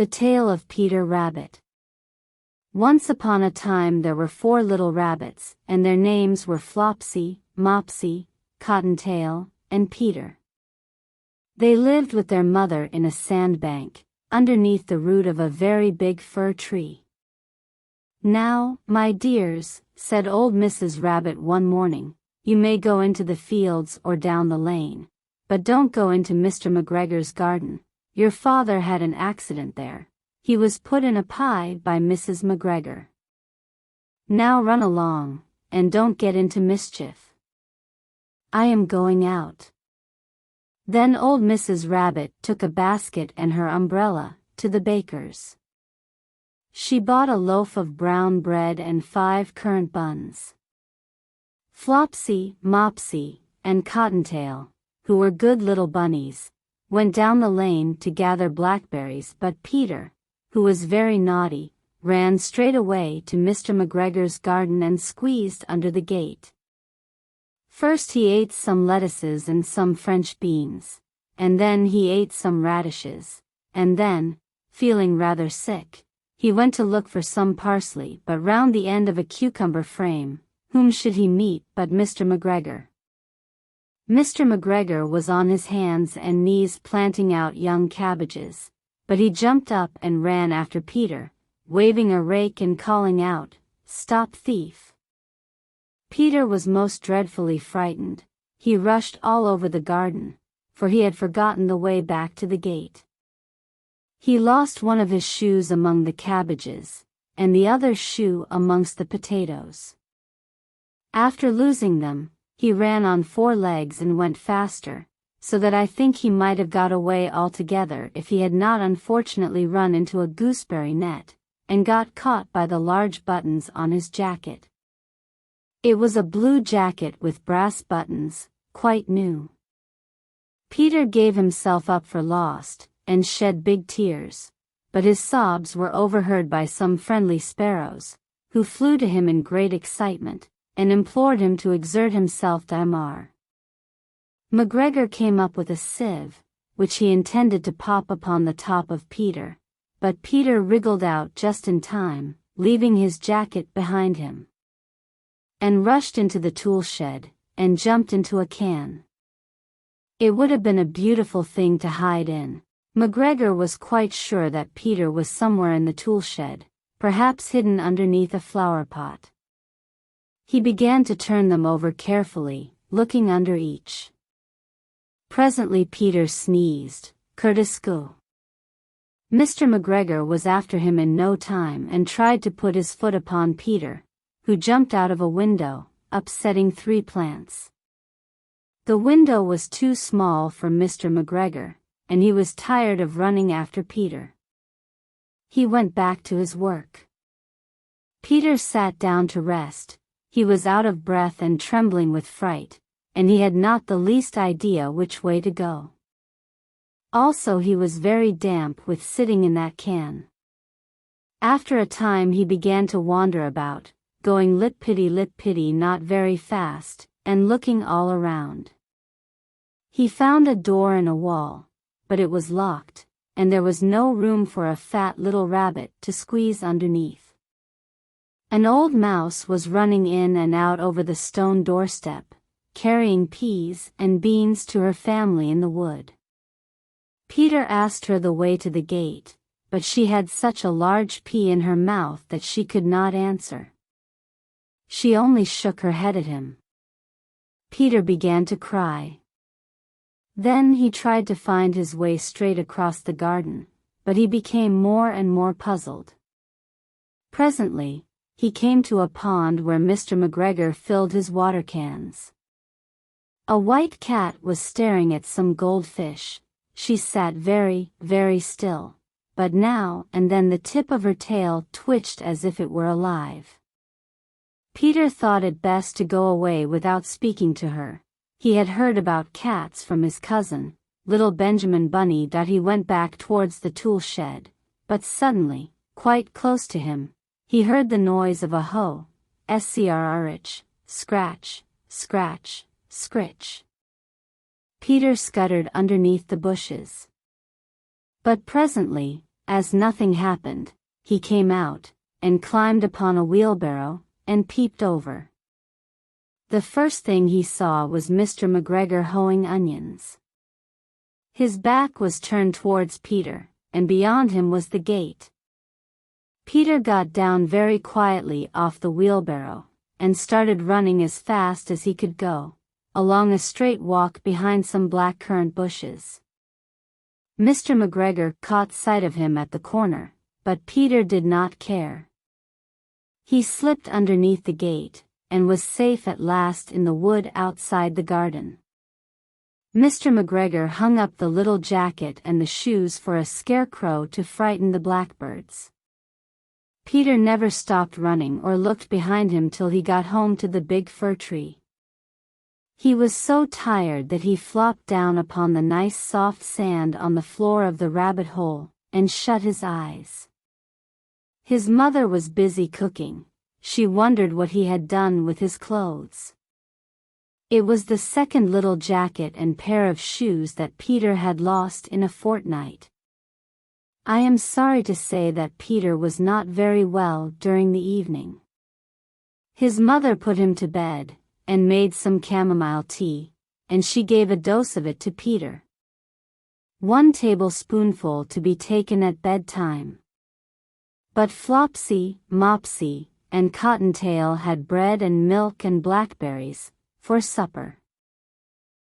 The Tale of Peter Rabbit. Once upon a time there were 4 little rabbits, and their names were Flopsy, Mopsy, Cottontail, and Peter. They lived with their mother in a sandbank, underneath the root of a very big fir tree. "Now, my dears," said old Mrs. Rabbit one morning, "you may go into the fields or down the lane, but don't go into Mr. McGregor's garden. Your father had an accident there. He was put in a pie by Mrs. McGregor. Now run along, and don't get into mischief. I am going out." Then old Mrs. Rabbit took a basket and her umbrella to the baker's. She bought a loaf of brown bread and 5 currant buns. Flopsy, Mopsy, and Cottontail, who were good little bunnies, went down the lane to gather blackberries, but Peter, who was very naughty, ran straight away to Mr. McGregor's garden and squeezed under the gate. First he ate some lettuces and some French beans, and then he ate some radishes, and then, feeling rather sick, he went to look for some parsley, but round the end of a cucumber frame, whom should he meet but Mr. McGregor. Mr. McGregor was on his hands and knees planting out young cabbages, but he jumped up and ran after Peter, waving a rake and calling out, "Stop, thief!" Peter was most dreadfully frightened. He rushed all over the garden, for he had forgotten the way back to the gate. He lost one of his shoes among the cabbages, and the other shoe amongst the potatoes. After losing them, he ran on 4 legs and went faster, so that I think he might have got away altogether if he had not unfortunately run into a gooseberry net, and got caught by the large buttons on his jacket. It was a blue jacket with brass buttons, quite new. Peter gave himself up for lost, and shed big tears, but his sobs were overheard by some friendly sparrows, who flew to him in great excitement, and implored him to exert himself. McGregor came up with a sieve, which he intended to pop upon the top of Peter, but Peter wriggled out just in time, leaving his jacket behind him, and rushed into the tool shed, and jumped into a can. It would have been a beautiful thing to hide in. McGregor was quite sure that Peter was somewhere in the tool shed, perhaps hidden underneath a flower pot. He began to turn them over carefully, looking under each. Presently Peter sneezed, "Curtisco." Mr. McGregor was after him in no time and tried to put his foot upon Peter, who jumped out of a window, upsetting 3 plants. The window was too small for Mr. McGregor, and he was tired of running after Peter. He went back to his work. Peter sat down to rest. He was out of breath and trembling with fright, and he had not the least idea which way to go. Also he was very damp with sitting in that can. After a time he began to wander about, going lip-pity not very fast, and looking all around. He found a door in a wall, but it was locked, and there was no room for a fat little rabbit to squeeze underneath. An old mouse was running in and out over the stone doorstep, carrying peas and beans to her family in the wood. Peter asked her the way to the gate, but she had such a large pea in her mouth that she could not answer. She only shook her head at him. Peter began to cry. Then he tried to find his way straight across the garden, but he became more and more puzzled. Presently, he came to a pond where Mr. McGregor filled his water cans. A white cat was staring at some goldfish. She sat very, very still, but now and then the tip of her tail twitched as if it were alive. Peter thought it best to go away without speaking to her. He had heard about cats from his cousin, little Benjamin Bunny. He went back towards the tool shed, but suddenly, quite close to him, he heard the noise of a hoe, scratch, scratch, scratch, scritch. Peter scuttered underneath the bushes. But presently, as nothing happened, he came out, and climbed upon a wheelbarrow, and peeped over. The first thing he saw was Mr. McGregor hoeing onions. His back was turned towards Peter, and beyond him was the gate. Peter got down very quietly off the wheelbarrow, and started running as fast as he could go, along a straight walk behind some blackcurrant bushes. Mr. McGregor caught sight of him at the corner, but Peter did not care. He slipped underneath the gate, and was safe at last in the wood outside the garden. Mr. McGregor hung up the little jacket and the shoes for a scarecrow to frighten the blackbirds. Peter never stopped running or looked behind him till he got home to the big fir tree. He was so tired that he flopped down upon the nice soft sand on the floor of the rabbit hole, and shut his eyes. His mother was busy cooking. She wondered what he had done with his clothes. It was the second little jacket and pair of shoes that Peter had lost in a fortnight. I am sorry to say that Peter was not very well during the evening. His mother put him to bed, and made some chamomile tea, and she gave a dose of it to Peter. 1 tablespoonful to be taken at bedtime. But Flopsy, Mopsy, and Cottontail had bread and milk and blackberries for supper.